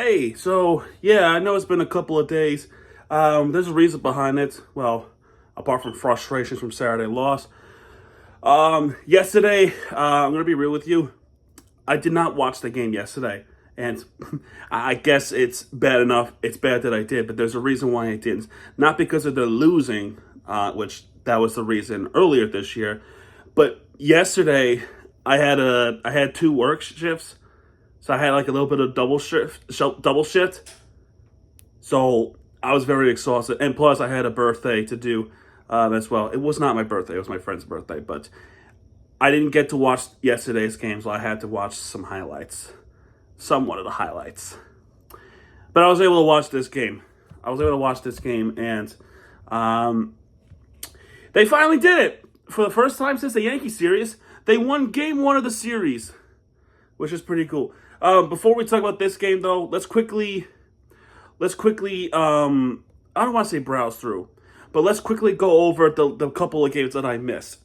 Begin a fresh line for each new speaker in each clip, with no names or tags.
Hey, so yeah, I know it's been a couple of days. There's a reason behind it. Well, apart from frustrations from Saturday loss. Yesterday, I'm gonna be real with you. I did not watch the game yesterday, and I guess it's bad enough. It's bad that I did, but there's a reason why I didn't. Not because of the losing, which that was the reason earlier this year, but yesterday I had two work shifts. So I had like a little bit of double shift. So I was very exhausted, and plus I had a birthday to do as well. It was not my birthday; it was my friend's birthday. But I didn't get to watch yesterday's game, so I had to watch some highlights, somewhat of the highlights. But I was able to watch this game. And they finally did it for the first time since the Yankee series. They won Game 1 of the series, which is pretty cool. Before we talk about this game, though, let's quickly. I don't want to say browse through, but let's quickly go over the couple of games that I missed.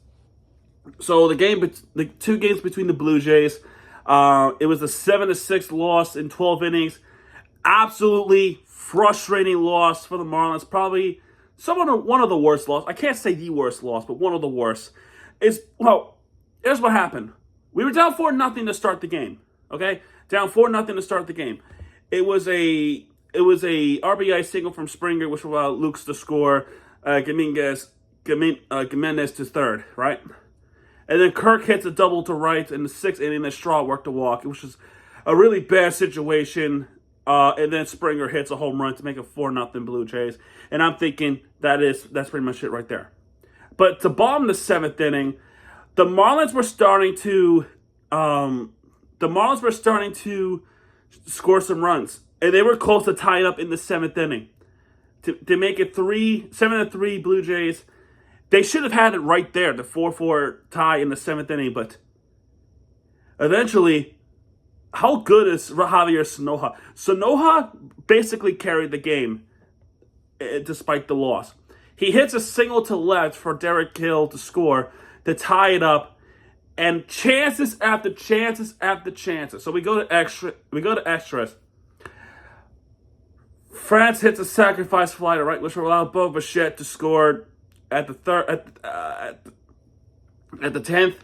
So the two games between the Blue Jays, it was a 7-6 loss in 12 innings. Absolutely frustrating loss for the Marlins. Probably one of the worst losses. I can't say the worst loss, but one of the worst. Here's what happened. We were down 4-0 to start the game. Okay, down 4-0 to start the game. It was a RBI single from Springer, which allowed Lukes to score. Gimenez to third, right? And then Kirk hits a double to right in the sixth inning. Then Straw worked a walk, which was a really bad situation. And then Springer hits a home run to make it 4-0 Blue Jays. And I'm thinking that's pretty much it right there. But to bottom the seventh inning, the Marlins were starting to score some runs, and they were close to tying up in the seventh inning to make it 7-3 Blue Jays. They should have had it right there, the 4-4 tie in the seventh inning, but eventually, how good is Javier Sanoja? Sanoja basically carried the game despite the loss. He hits a single to left for Derek Hill to score to tie it up, and chances after chances after chances. So we go to extras. France hits a sacrifice fly to right, which will allow Bo Bichette to score at the 10th.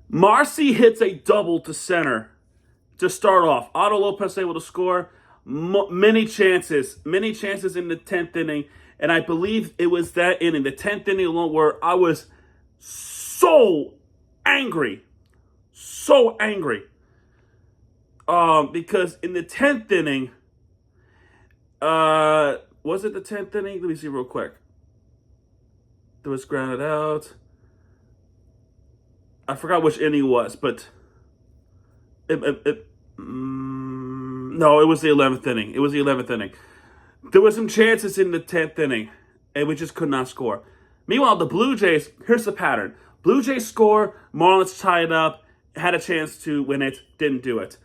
Marcy hits a double to center to start off. Otto Lopez able to score. Many chances in the 10th inning, and I believe it was that inning, the 10th inning alone, where I was so angry. Because in the 10th inning, was it the 10th inning? Let me see real quick. It was grounded out. I forgot which inning it was, but no, it was the 11th inning. There were some chances in the 10th inning, and we just could not score. Meanwhile, the Blue Jays, here's the pattern. Blue Jays score, Marlins tie it up, had a chance to win it, didn't do it.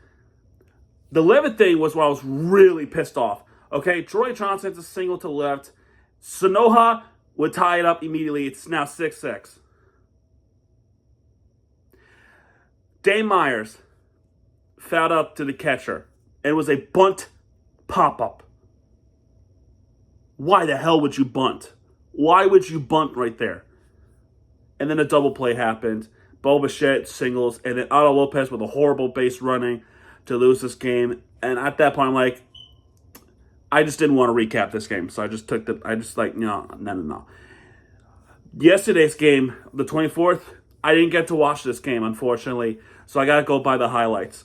The 11th thing was where I was really pissed off. Okay, Troy Johnson hits a single to left. Sanoja would tie it up immediately. It's now 6-6. Dane Myers fouled up to the catcher, and it was a bunt pop-up. Why the hell would you bunt? Why would you bunt right there? And then a double play happened. Bo Bichette singles, and then Otto Lopez with a horrible base running to lose this game. And at that point, I'm like, I just didn't want to recap this game. So no. Yesterday's game, the 24th, I didn't get to watch this game, unfortunately. So I got to go by the highlights.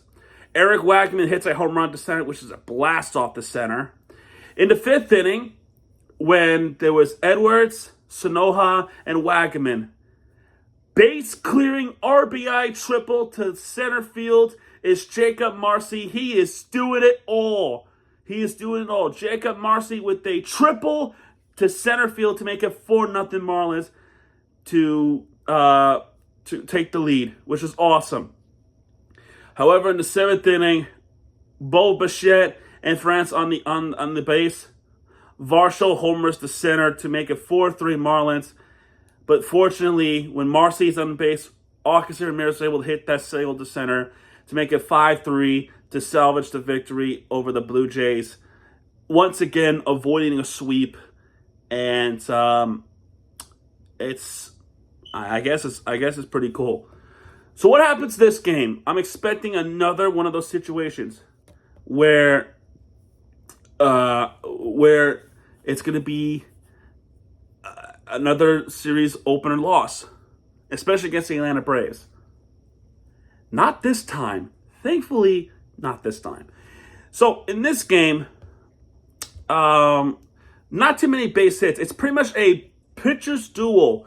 Eric Wagman hits a home run to center, which is a blast off the center. In the 5th inning, when there was Edwards, Sanoja, and Wagman, base clearing RBI triple to center field is Jacob Marcy. He is doing it all. Jacob Marcy with a triple to center field to make it 4-0 Marlins to take the lead, which is awesome. However, in the 7th inning, Bo Bichette and France on the base. Varsho homers to center to make it 4-3 Marlins. But fortunately, when Marcy's on base, Augustin Ramirez was able to hit that single to center to make it 5-3 to salvage the victory over the Blue Jays. Once again, avoiding a sweep, and I guess it's pretty cool. So what happens this game? I'm expecting another one of those situations where it's going to be another series opener loss, especially against the Atlanta Braves. Not this time. Thankfully, not this time. So in this game, not too many base hits. It's pretty much a pitcher's duel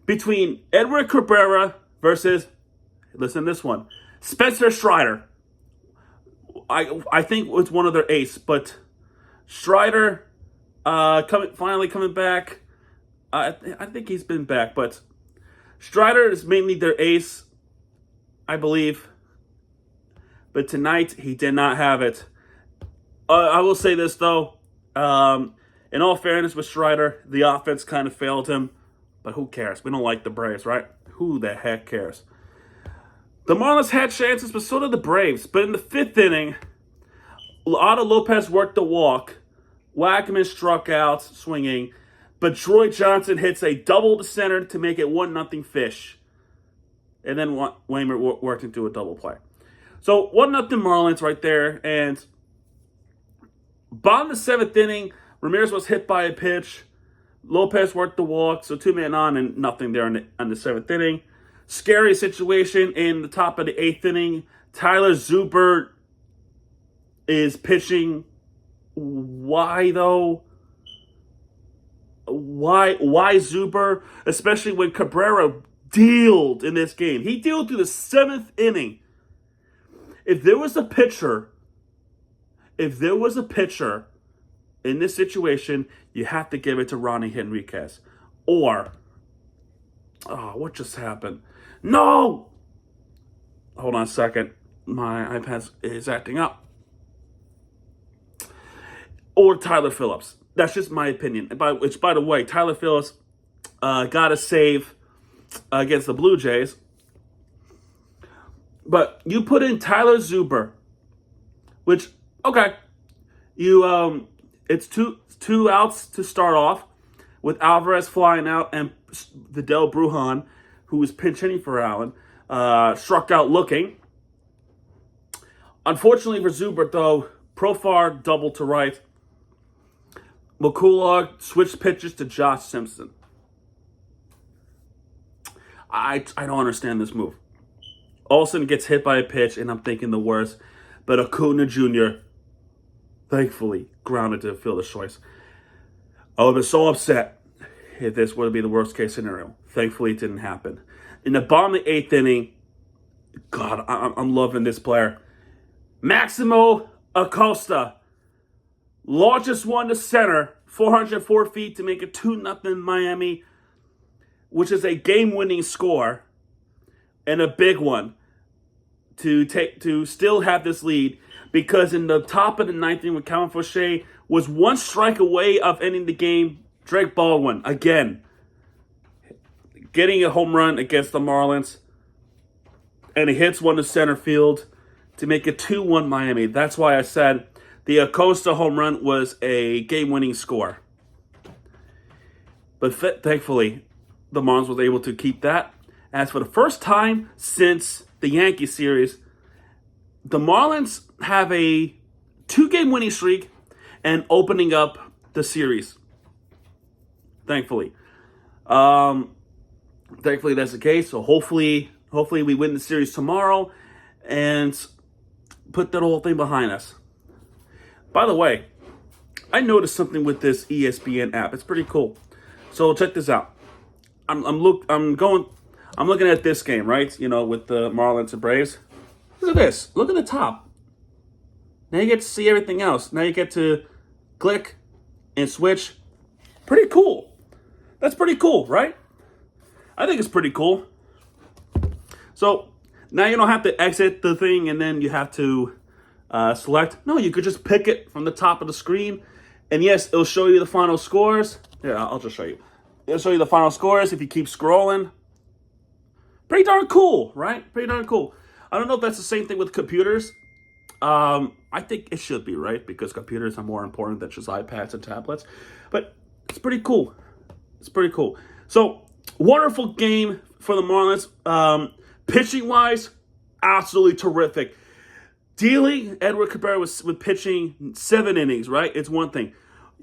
between Edward Cabrera versus, listen to this one, Spencer Strider. I think it's one of their ace, but Strider finally coming back. I think he's been back, but Strider is mainly their ace, I believe. But tonight, he did not have it. I will say this, though. In all fairness with Strider, the offense kind of failed him. But who cares? We don't like the Braves, right? Who the heck cares? The Marlins had chances, but so did the Braves. But in the 5th inning, Otto Lopez worked the walk. Wackerman struck out swinging. But Troy Johnson hits a double to center to make it 1-0 Fish. And then Waymer worked into a double play. So 1-0 Marlins right there. And bottom of the 7th inning, Ramirez was hit by a pitch. Lopez worked the walk, so 2-man on and nothing there on the 7th inning. Scary situation in the top of the 8th inning. Tyler Zuber is pitching. Why, though? Why Zuber? Especially when Cabrera dealed in this game. He dealed through the 7th inning. If there was a pitcher in this situation, you have to give it to Ronnie Henriquez. Or, what just happened? No! Hold on a second. My iPad is acting up. Or Tyler Phillips. That's just my opinion. Which, by the way, Tyler Phillips got a save against the Blue Jays. But you put in Tyler Zuber, which, okay, it's two outs to start off with Alvarez flying out and Vidal Brujan, who was pinch hitting for Allen, struck out looking. Unfortunately for Zuber, though, Profar doubled to right. McCullough switched pitches to Josh Simpson. I don't understand this move. Olsen gets hit by a pitch, and I'm thinking the worst. But Acuna Jr., thankfully, grounded to fielder's choice. I would have been so upset if this would be the worst case scenario. Thankfully, it didn't happen. In the bottom of the 8th inning, God, I'm loving this player. Maximo Acosta launches one to center, 404 feet to make it 2-0 Miami, which is a game-winning score and a big one to still have this lead, because in the top of the 9th inning when Calvin Fauché was one strike away of ending the game, Drake Baldwin, again, getting a home run against the Marlins, and he hits one to center field to make it 2-1 Miami. That's why I said the Acosta home run was a game-winning score. But thankfully, the Marlins was able to keep that. As for the first time since the Yankee series, the Marlins have a 2-game winning streak and opening up the series. Thankfully. Thankfully that's the case. So hopefully we win the series tomorrow and put that whole thing behind us. By the way, I noticed something with this ESPN app. It's pretty cool. So check this out. I'm looking at this game, right? With the Marlins and Braves. Look at this. Look at the top. Now you get to see everything else. Now you get to click and switch. Pretty cool. That's pretty cool, right? I think it's pretty cool. So now you don't have to exit the thing and then you have to select. No, you could just pick it from the top of the screen. And yes, it'll show you the final scores. Here, I'll just show you. It'll show you the final scores if you keep scrolling. Pretty darn cool, right? Pretty darn cool. I don't know if that's the same thing with computers. I think it should be, right? Because computers are more important than just iPads and tablets. But it's pretty cool. It's pretty cool. So, wonderful game for the Marlins. Pitching-wise, absolutely terrific. Dealing Edward Cabrera with pitching 7 innings, right? It's one thing.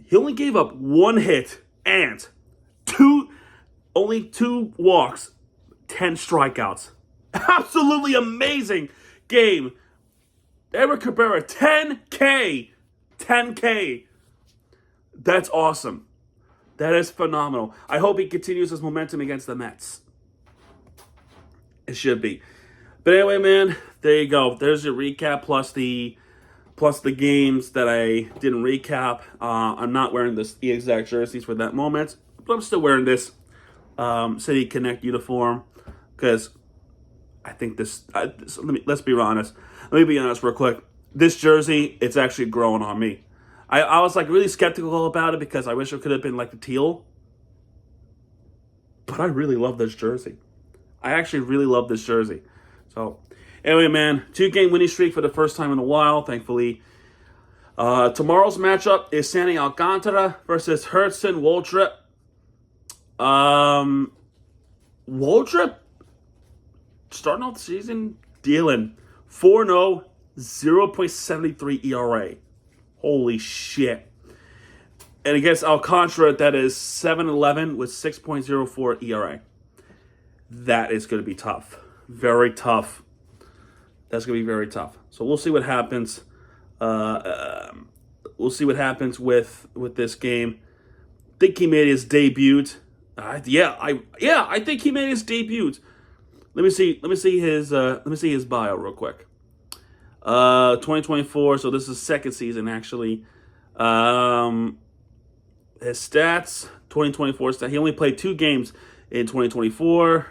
He only gave up 1 hit and only 2 walks, 10 strikeouts. Absolutely amazing game. Edward Cabrera, 10K. 10K. That's awesome. That is phenomenal. I hope he continues his momentum against the Mets. It should be. But anyway, man, there you go. There's your recap plus the games that I didn't recap. I'm not wearing the exact jerseys for that moment, but I'm still wearing this City Connect uniform because I think let's be honest. Let me be honest real quick. This jersey, it's actually growing on me. I was like really skeptical about it because I wish it could have been like the teal. But I really love this jersey. I actually really love this jersey. So, anyway, man, 2-game winning streak for the first time in a while, thankfully. Tomorrow's matchup is Sandy Alcantara versus Hudson Waldrop. Waldrop, starting off the season, dealing 4-0, 0.73 ERA. Holy shit. And against Alcantara, that is 7-11 with 6.04 ERA. That is going to be tough. Very tough. That's going to be very tough. So we'll see what happens. We'll see what happens with this game. I think he made his debut. I think he made his debut. Let me see his bio real quick. 2024. So this is second season actually. His stats, 2024 stats. He only played 2 games in 2024.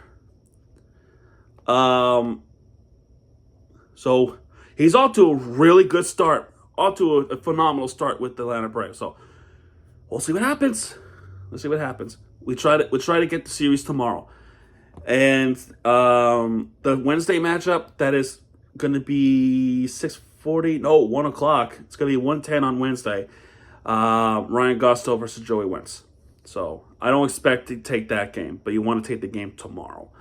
So he's off to a really good start. Off to a phenomenal start with the Atlanta Braves. So we'll see what happens. Let's see what happens. We try to get the series tomorrow. And the Wednesday matchup, that is going to be 1 o'clock. It's going to be 1:10 on Wednesday. Ryan Gosto versus Joey Wentz. So I don't expect to take that game, but you want to take the game tomorrow.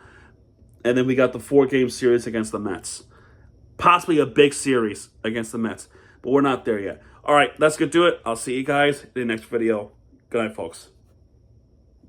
And then we got the 4-game series against the Mets. Possibly a big series against the Mets, but we're not there yet. All right, let's get to it. I'll see you guys in the next video. Good night, folks.